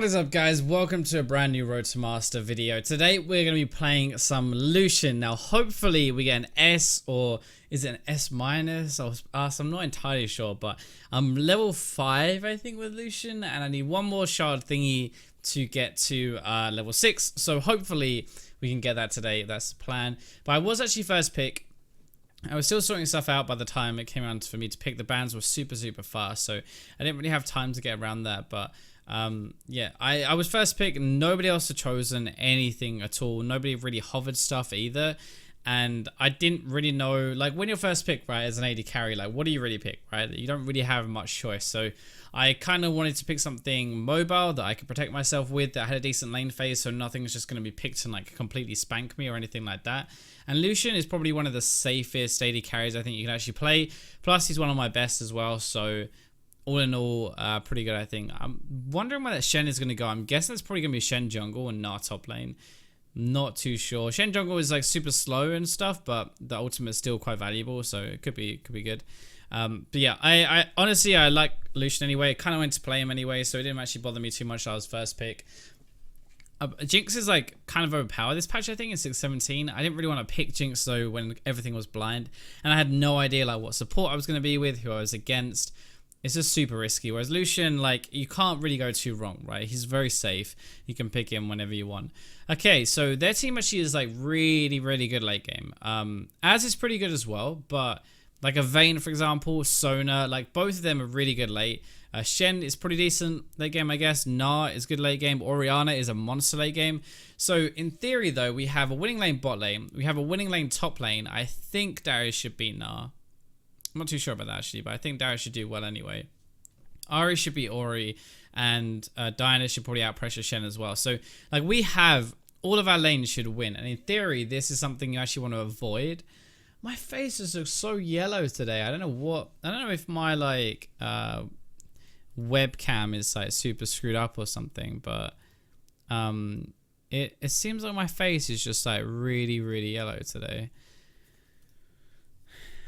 What is up, guys? Welcome to a brand new Road to Master video. Today we're going to be playing some Lucian. Now hopefully we get an S, or is it an S minus? I'm not entirely sure, but I'm level 5 I think with Lucian, and I need one more shard thingy to get to level 6. So hopefully we can get that today. That's the plan. But I was actually first pick. I was still sorting stuff out by the time it came around for me to pick. The bands were super fast, so I didn't really have time to get around that. But yeah, I was first pick. Nobody else had chosen anything at all. Nobody really hovered stuff either, and I didn't really know, like, when you're first pick, right, as an AD carry, like, what do you really pick, right? You don't really have much choice. So I kind of wanted to pick something mobile that I could protect myself with, that had a decent lane phase, so nothing's just going to be picked and like completely spank me or anything like that. And Lucian is probably one of the safest AD carries I think you can actually play. Plus he's one of my best as well, so all in all, pretty good, I think. I'm wondering where that Shen is going to go. I'm guessing it's probably going to be Shen jungle and not top lane. Not too sure. Shen jungle is like super slow and stuff, but the ultimate is still quite valuable, so it could be good. But yeah, I honestly, I like Lucian anyway. I kind of went to play him anyway, so it didn't actually bother me too much. I was first pick. Jinx is like kind of overpowered this patch, I think, in 617. I didn't really want to pick Jinx though when everything was blind, and I had no idea like what support I was going to be with, who I was against. It's just super risky. Whereas Lucian, like, you can't really go too wrong, right? He's very safe. You can pick him whenever you want. Okay, so their team actually is like really good late game. Az is pretty good as well, but like a Vayne, for example, Sona, like both of them are really good late. Shen is pretty decent late game, I guess. Na is good late game. Orianna is a monster late game. So in theory, though, we have a winning lane bot lane. We have a winning lane top lane. I think Darius should beat Na. I'm not too sure about that actually, but I think Darius should do well anyway. Ari should beat Ori, and Diana should probably outpressure Shen as well. So like we have all of our lanes should win, and in theory, this is something you actually want to avoid. My face just looks so yellow today. I don't know if my like webcam is like super screwed up or something, but it seems like my face is just like really yellow today.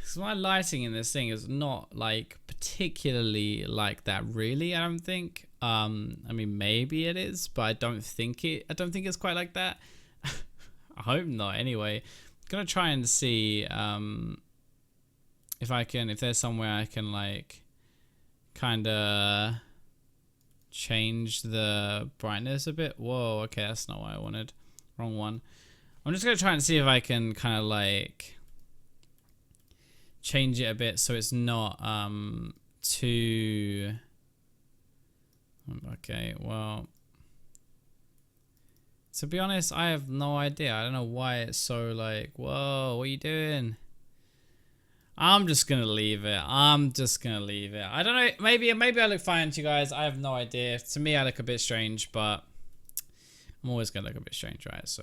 So my lighting in this thing is not like particularly like that, really. I don't think. I mean, maybe it is, but I don't think it's quite like that. I hope not. Anyway, I'm gonna try and see if there's somewhere I can like kind of change the brightness a bit. Whoa, okay, that's not what I wanted. Wrong one. I'm just gonna try and see if I can kind of like change it a bit so it's not too okay. Well, to be honest, I have no idea. I don't know why it's so like, whoa, what are you doing? I'm just gonna leave it. I don't know, maybe I look fine to you guys. I have no idea. To me, I look a bit strange, but I'm always gonna look a bit strange, right? So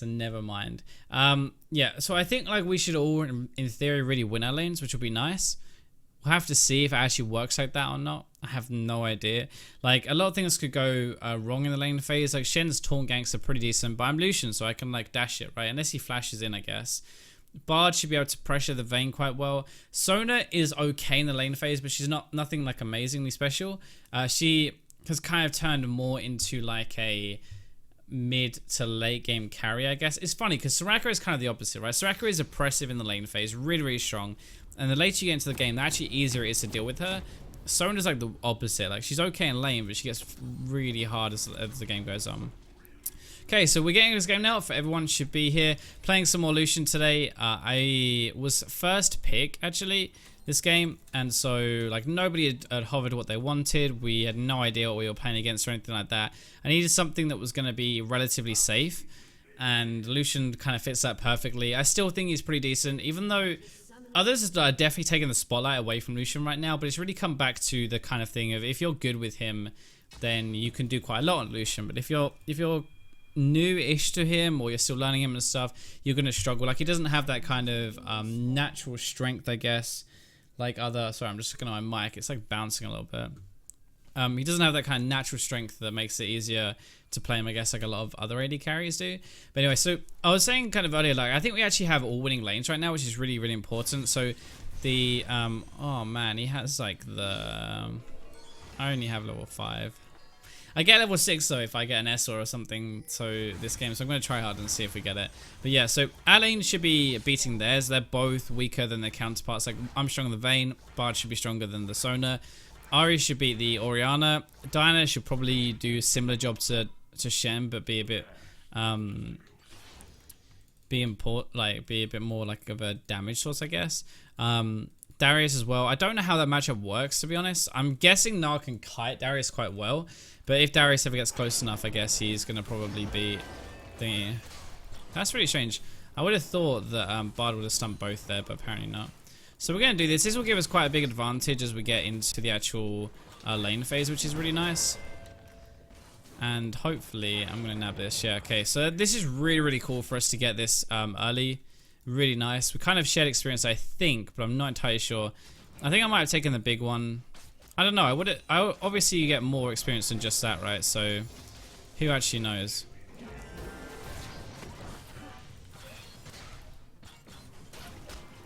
never mind. Yeah, so I think like we should all, in theory, really win our lanes, which will be nice. We'll have to see if it actually works like that or not. I have no idea. Like, a lot of things could go wrong in the lane phase. Like, Shen's taunt ganks are pretty decent, but I'm Lucian, so I can like dash it, right? Unless he flashes in, I guess. Bard should be able to pressure the Vayne quite well. Sona is okay in the lane phase, but she's nothing like amazingly special. She has kind of turned more into like a mid to late game carry, I guess. It's funny because Soraka is kind of the opposite, right? Soraka is oppressive in the lane phase, really strong, and the later you get into the game, the actually easier it is to deal with her. Sona's like the opposite. Like, she's okay in lane, but she gets really hard as the game goes on. Okay, so we're getting this game now. For everyone should be here playing some more Lucian today. I was first pick actually this game, and so like nobody had hovered what they wanted. We had no idea what we were playing against or anything like that. I needed something that was going to be relatively safe, and Lucian kind of fits that perfectly. I still think he's pretty decent, even though others are definitely taking the spotlight away from Lucian right now. But it's really come back to the kind of thing of, if you're good with him, then you can do quite a lot on Lucian. But if you're new-ish to him, or you're still learning him and stuff, you're going to struggle. Like, he doesn't have that kind of natural strength, I guess, like other... Sorry, I'm just looking at my mic. It's like bouncing a little bit. He doesn't have that kind of natural strength that makes it easier to play him, I guess, like a lot of other AD carries do. But anyway, so I was saying kind of earlier, like, I think we actually have all winning lanes right now, which is really important. So the... oh, man, he has like the... I only have level 5. I get level 6 though if I get an S or something, so this game, so I'm going to try hard and see if we get it. But yeah, so our lane should be beating theirs. They're both weaker than their counterparts. Like, I'm stronger than the Vayne, Bard should be stronger than the Sona, Ari should beat the Orianna, Diana should probably do a similar job to Shen, but be a bit be a bit more like of a damage source, I guess. Darius as well. I don't know how that matchup works, to be honest. I'm guessing Nar can kite Darius quite well, but if Darius ever gets close enough, I guess he's gonna probably beat thingy. That's really strange. I would have thought that Bard would have stumped both there, but apparently not. So we're gonna do this. This will give us quite a big advantage as we get into the actual lane phase, which is really nice. And hopefully, I'm gonna nab this. Yeah, okay. So this is really, really cool for us to get this early. Really nice. We kind of shared experience, I think, but I'm not entirely sure. I think I might have taken the big one. I don't know. Obviously, you get more experience than just that, right? So, who actually knows?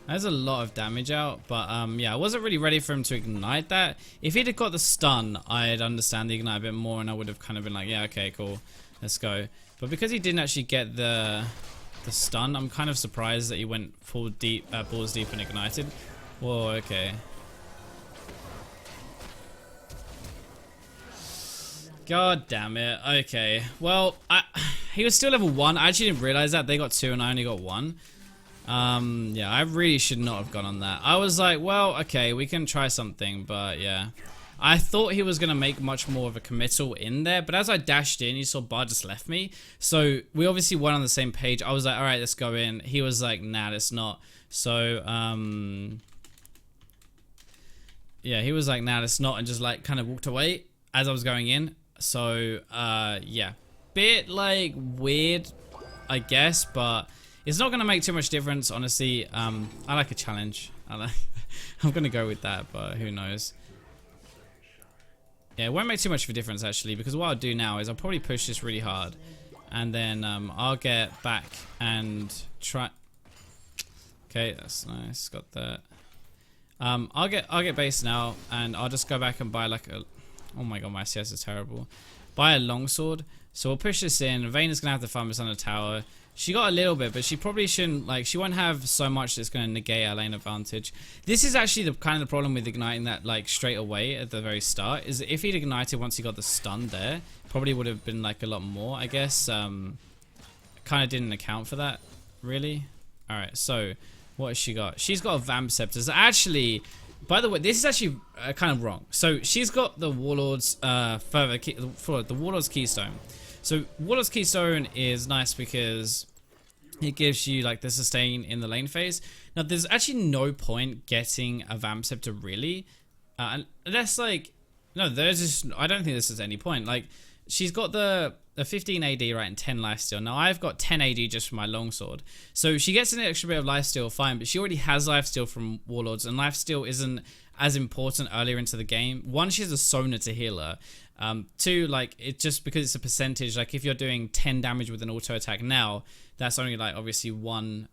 There's a lot of damage out, but yeah, I wasn't really ready for him to ignite that. If he'd have got the stun, I'd understand the ignite a bit more, and I would have kind of been like, yeah, okay, cool, let's go. But because he didn't actually get the stun, I'm kind of surprised that he went full deep, balls deep and ignited. Whoa, okay. God damn it. Okay, well, he was still level 1. I actually didn't realize that. They got 2 and I only got 1. Yeah, I really should not have gone on that. I was like, well, okay, we can try something, but yeah. I thought he was going to make much more of a committal in there, but as I dashed in, you saw Bard just left me. So we obviously weren't on the same page. I was like, all right, let's go in. He was like, nah, let's not. So, yeah, he was like, nah, let's not, and just like kind of walked away as I was going in. So, yeah, bit like weird, I guess, but it's not going to make too much difference, honestly. I like a challenge. I'm going to go with that, but who knows. Yeah, it won't make too much of a difference, actually, because what I'll do now is I'll probably push this really hard. And then I'll get back and try... Okay, that's nice. Got that. I'll get base now, and I'll just go back and buy like a... Oh my god, my CS is terrible. Buy a longsword. So we'll push this in. Vayne is going to have to farm us on the tower. She got a little bit, but she probably shouldn't, like, she won't have so much that's going to negate our lane advantage. This is actually the kind of the problem with igniting that, like, straight away at the very start, is if he'd ignited once he got the stun there, probably would have been, like, a lot more, I guess. Kind of didn't account for that, really. Alright, so, what has she got? She's got a Vamp Scepter. So actually, by the way, this is actually kind of wrong. So, she's got the Warlord's, the Warlord's Keystone. So Warlord's Keystone is nice because it gives you like the sustain in the lane phase. Now there's actually no point getting a Vamp Scepter really, unless like, no, there's just, I don't think this is any point. Like she's got the 15 AD, right, and 10 lifesteal. Now I've got 10 AD just for my longsword. So she gets an extra bit of lifesteal, fine, but she already has lifesteal from Warlords, and lifesteal isn't as important earlier into the game. One, she's a Sona to heal her. Two, like, it's just because it's a percentage, like if you're doing 10 damage with an auto attack now, that's only like obviously 1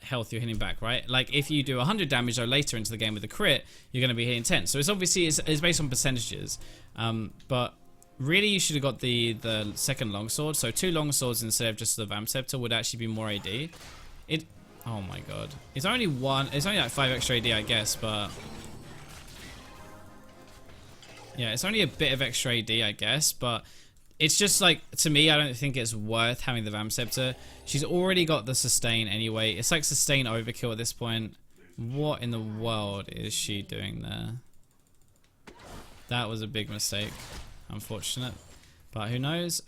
health you're hitting back, right? Like if you do 100 damage though later into the game with a crit, you're going to be hitting 10. So it's obviously it's based on percentages. But really you should have got the second longsword. So 2 longswords instead of just the Vamp Scepter would actually be more AD. Oh my god, it's only like 5 extra AD, I guess, but yeah, it's only a bit of extra AD, I guess, but it's just like, to me, I don't think it's worth having the Vamp Scepter. She's already got the sustain anyway. It's like sustain overkill at this point. What in the world is she doing there? That was a big mistake. Unfortunate. But who knows?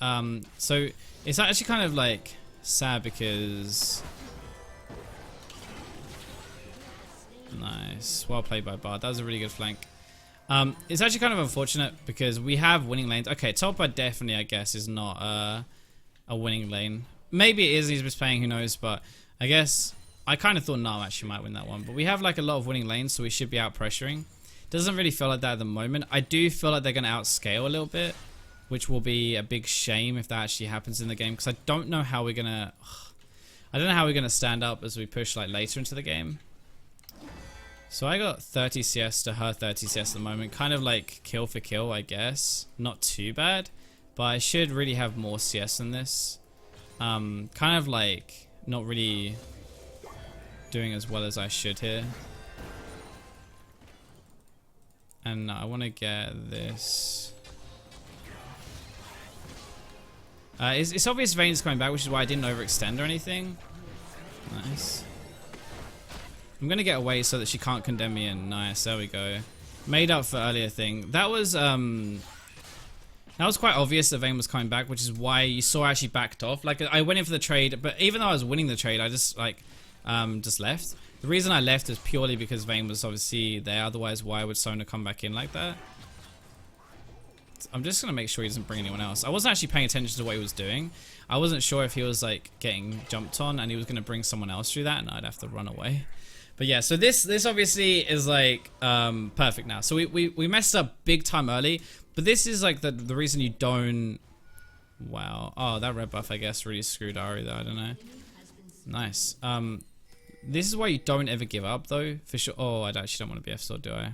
So it's actually kind of like sad because... Nice. Well played by Bard. That was a really good flank. It's actually kind of unfortunate because we have winning lanes. Okay, top by definitely, I guess, is not a winning lane. Maybe it is, he's just playing, who knows, but I guess I kind of thought Nam actually might win that one. But we have like a lot of winning lanes, so we should be out pressuring. Doesn't really feel like that at the moment. I do feel like they're going to outscale a little bit, which will be a big shame if that actually happens in the game, because I don't know how we're going to... I don't know how we're going to stand up as we push like later into the game. So I got 30 CS to her 30 CS at the moment. Kind of like kill for kill, I guess. Not too bad. but I should really have more CS than this. Kind of like not really doing as well as I should here. And I want to get this. It's obvious Vayne's coming back, which is why I didn't overextend or anything. Nice. I'm going to get away so that she can't condemn me in. Nice, there we go. Made up for earlier thing. That was quite obvious that Vayne was coming back, which is why you saw I actually backed off. Like, I went in for the trade, but even though I was winning the trade, I just, like, just left. The reason I left is purely because Vayne was obviously there. Otherwise, why would Sona come back in like that? I'm just going to make sure he doesn't bring anyone else. I wasn't actually paying attention to what he was doing. I wasn't sure if he was, like, getting jumped on and he was going to bring someone else through that and I'd have to run away. But yeah, so this obviously is, like, perfect now. So we messed up big time early, but this is, like, the reason you don't... Wow. Oh, that red buff, I guess, really screwed Ari, though. I don't know. Nice. This is why you don't ever give up, though, for sure. Oh, I actually don't want to be F-Sword, do I?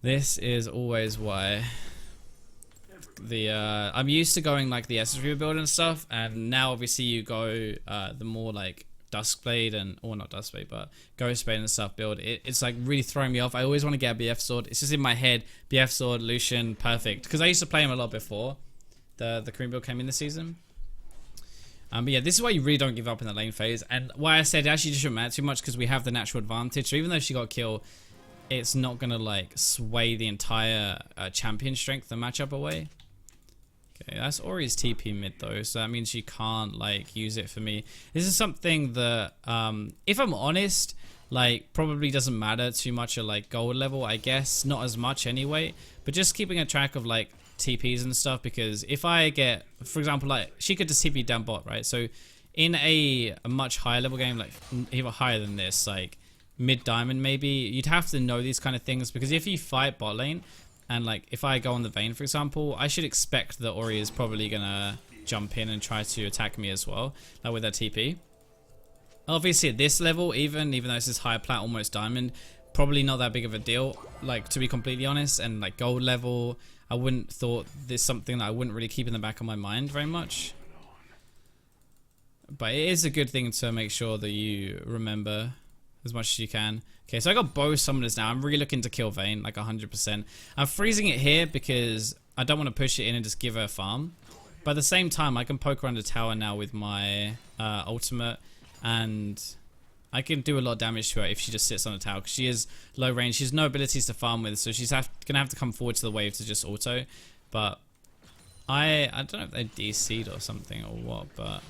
This is always why the I'm used to going like the Esri build and stuff, and now obviously you go the more like Duskblade and, or not Duskblade, but Ghostblade and stuff build. It's like really throwing me off. I always want to get a BF sword. It's just in my head, BF sword, Lucian, perfect. Because I used to play him a lot before the Korean build came in this season. But yeah, this is why you really don't give up in the lane phase, and why I said actually just shouldn't matter too much, because we have the natural advantage. So even though she got killed, it's not gonna like sway the entire champion strength the matchup away. Okay, that's Ori's TP mid though, so that means she can't like use it for me. This is something that, if I'm honest, like probably doesn't matter too much at like gold level, I guess, not as much anyway. But just keeping a track of like TPs and stuff, because if I get, for example, like she could just TP down bot, right? So in a much higher level game, like even higher than this, like mid diamond maybe, you'd have to know these kind of things, because if you fight bot lane and like if I go on the Vayne for example, I should expect that Ori is probably gonna jump in and try to attack me as well, like with her TP. Obviously at this level, even though this is higher plat, almost diamond, probably not that big of a deal, like to be completely honest. And like gold level, I wouldn't thought this something that I wouldn't really keep in the back of my mind very much. But it is a good thing to make sure that you remember as much as you can. Okay, so I got both summoners now. I'm really looking to kill Vayne, like 100%. I'm freezing it here because I don't want to push it in and just give her a farm. But at the same time, I can poke her under tower now with my ultimate, and I can do a lot of damage to her if she just sits on the tower, because she is low range. She has no abilities to farm with, so she's gonna have to come forward to the wave to just auto. But I don't know if they're DC'd or something or what, but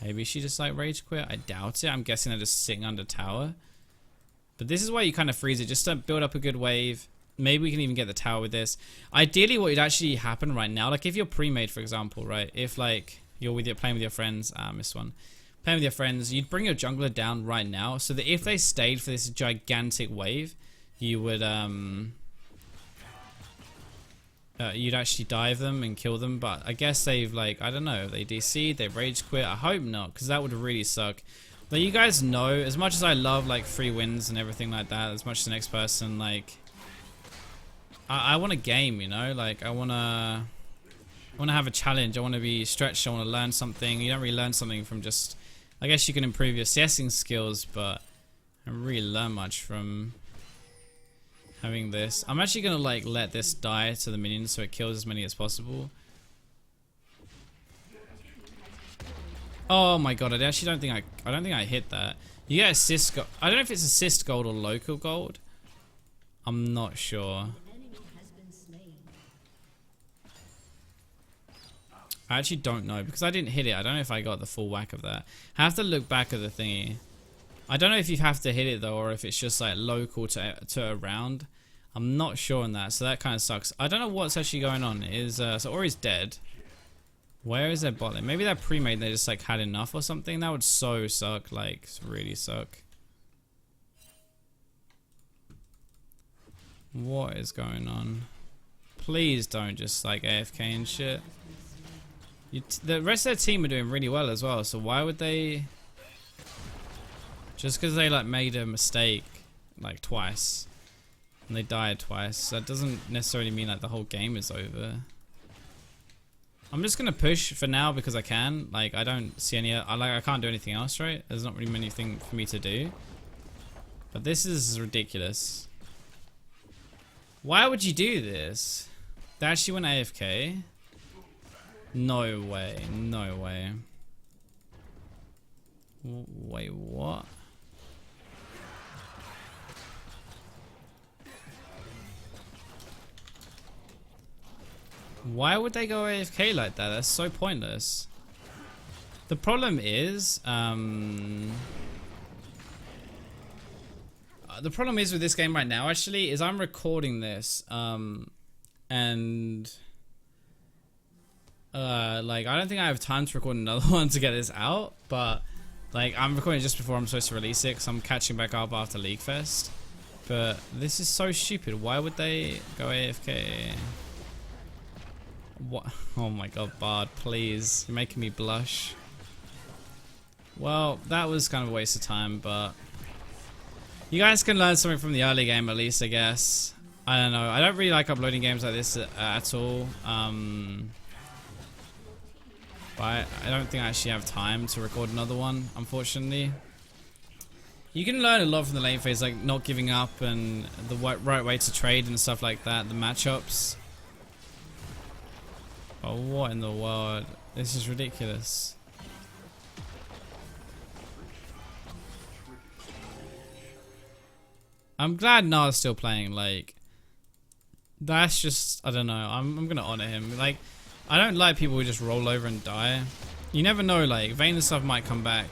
maybe she just like rage quit. I doubt it. I'm guessing they're just sitting under tower. But this is why you kind of freeze it, just to build up a good wave. Maybe we can even get the tower with this. Ideally, what would actually happen right now, like if you're pre-made, for example, right? If like you're playing with your friends, I missed one. Playing with your friends, you'd bring your jungler down right now, so that if they stayed for this gigantic wave, you would you'd actually dive them and kill them. But I guess they've like, I don't know, they DC'd, they rage quit. I hope not, because that would really suck. But you guys know, as much as I love like free wins and everything like that, as much as the next person, like I want a game, you know, like I want to have a challenge. I want to be stretched. I want to learn something. You don't really learn something from just, I guess you can improve your CSing skills, but I don't really learn much from having this. I'm actually going to like let this die to the minions so it kills as many as possible. Oh my god, I actually don't think I hit that. You get assist gold. I don't know if it's assist gold or local gold. I'm not sure. I actually don't know, because I didn't hit it. I don't know if I got the full whack of that. I have to look back at the thingy. I don't know if you have to hit it though, or if it's just like local to a round. I'm not sure on that, so that kind of sucks. I don't know what's actually going on. So Ori's dead. Where is their bot lane? Maybe they're pre-made, they just like had enough or something. That would so suck, like really suck. What is going on? Please don't just like AFK and shit. The rest of their team are doing really well as well, so why would they... Just because they like made a mistake like twice and they died twice, that doesn't necessarily mean like the whole game is over. I'm just gonna push for now because I can. Like, I don't see any. I can't do anything else, right? There's not really anything for me to do. But this is ridiculous. Why would you do this? They actually went AFK. No way. No way. Wait, what? Why would they go AFK like that? That's so pointless. The problem is, with this game right now, actually, is I'm recording this, and like, I don't think I have time to record another one to get this out, but like, I'm recording just before I'm supposed to release it because I'm catching back up after League Fest. But this is so stupid. Why would they go AFK? What? Oh my god, Bard, please. You're making me blush. Well, that was kind of a waste of time, but you guys can learn something from the early game at least, I guess. I don't know. I don't really like uploading games like this at all. But I don't think I actually have time to record another one, unfortunately. You can learn a lot from the lane phase, like not giving up and the right way to trade and stuff like that, the matchups. Oh, what in the world? This is ridiculous. I'm glad Na's still playing, like, that's just, I don't know, I'm gonna honor him. Like, I don't like people who just roll over and die. You never know, like, Vayne and stuff might come back.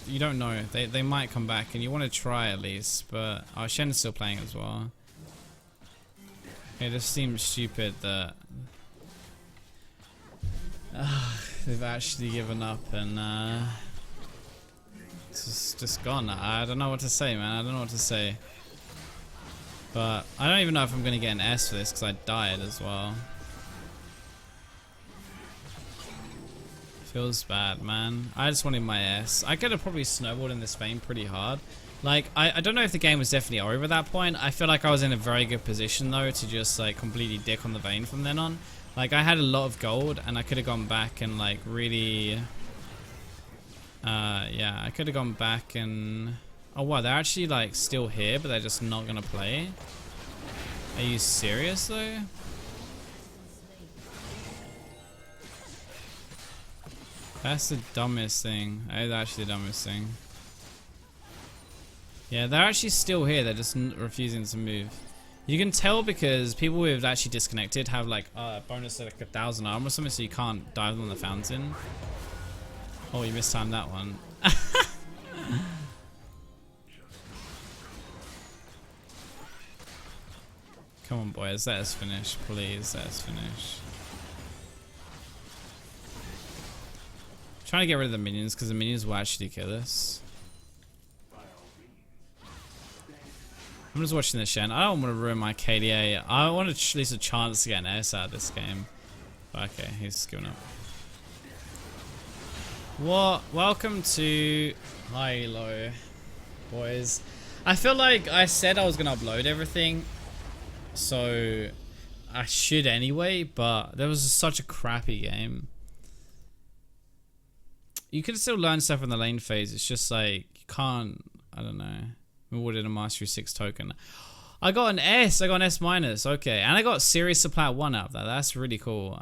You don't know, they might come back and you want to try at least, but, oh, Shen's still playing as well. It just seems stupid that they've actually given up and it's just gone. I don't know what to say, man. I don't know what to say. But I don't even know if I'm gonna get an S for this because I died as well. Feels bad, man. I just wanted my S. I could have probably snowballed in this Vayne pretty hard. Like, I don't know if the game was definitely over at that point. I feel like I was in a very good position though to just like completely dick on the Vayne from then on. Like, I had a lot of gold and I could have gone back and like really yeah, I could have gone back and oh wow, they're actually like still here but they're just not gonna play. Are you serious though? That's the dumbest thing. That is actually the dumbest thing. Yeah, they're actually still here. They're just refusing to move. You can tell because people who have actually disconnected have like a bonus of like 1,000 armor or something, so you can't dive on the fountain. Oh, you mistimed that one. Come on, boys. Let us finish, please. Let us finish. Trying to get rid of the minions because the minions will actually kill us. I'm just watching this Shen. I don't want to ruin my KDA. I want at least a chance to get an S out of this game. But okay, he's giving up. What? Welcome to Hilo, boys. I feel like I said I was going to upload everything. So I should anyway, but there was such a crappy game. You can still learn stuff in the lane phase. It's just like you can't. I don't know. Rewarded a Mastery 6 token. I got an S. I got an S minus. Okay, and I got Serious Supply 1 out of that. That's really cool.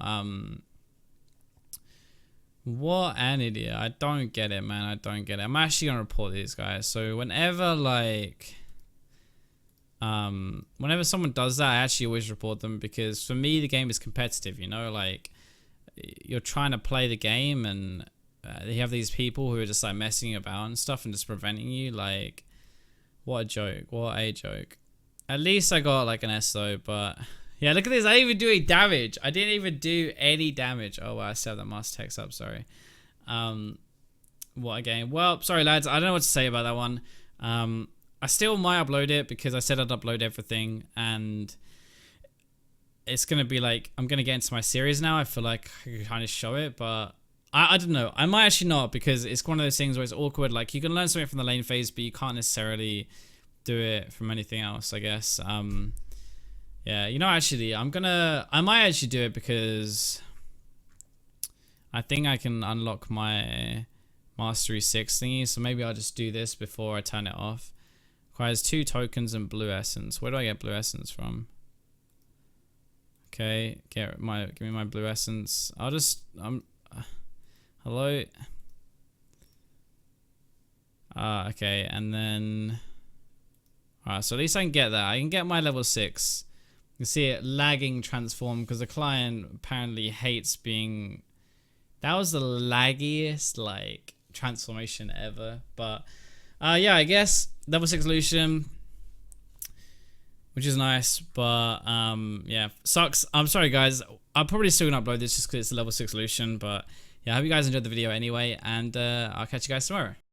What an idiot. I don't get it, man. I don't get it. I'm actually gonna report these guys. So whenever like whenever someone does that, I actually always report them because for me the game is competitive, you know, like you're trying to play the game and you have these people who are just like messing about and stuff and just preventing you. Like, what a joke. What a joke. At least I got like an S though, but yeah, look at this. I didn't even do any damage. I didn't even do any damage. Oh wow, I still have that master text up, sorry. What a game. Well, sorry lads, I don't know what to say about that one. I still might upload it because I said I'd upload everything and it's gonna be like, I'm gonna get into my series now. I feel like I can kind of show it, but I don't know. I might actually not because it's one of those things where it's awkward. Like you can learn something from the lane phase, but you can't necessarily do it from anything else, I guess. Yeah, you know, actually, I might actually do it because I think I can unlock my Mastery 6 thingy, so maybe I'll just do this before I turn it off. Requires 2 tokens and blue essence. Where do I get blue essence from? Okay, give me my blue essence. I'll just hello. Okay, and then alright, so at least I can get that. I can get my level 6. You can see it lagging transform because the client apparently hates being. That was the laggiest like transformation ever. But yeah, I guess level 6 Lucian, which is nice, but yeah, sucks. I'm sorry guys, I'm probably still gonna upload this just because it's a level 6 Lucian, but yeah, I hope you guys enjoyed the video anyway, and I'll catch you guys tomorrow.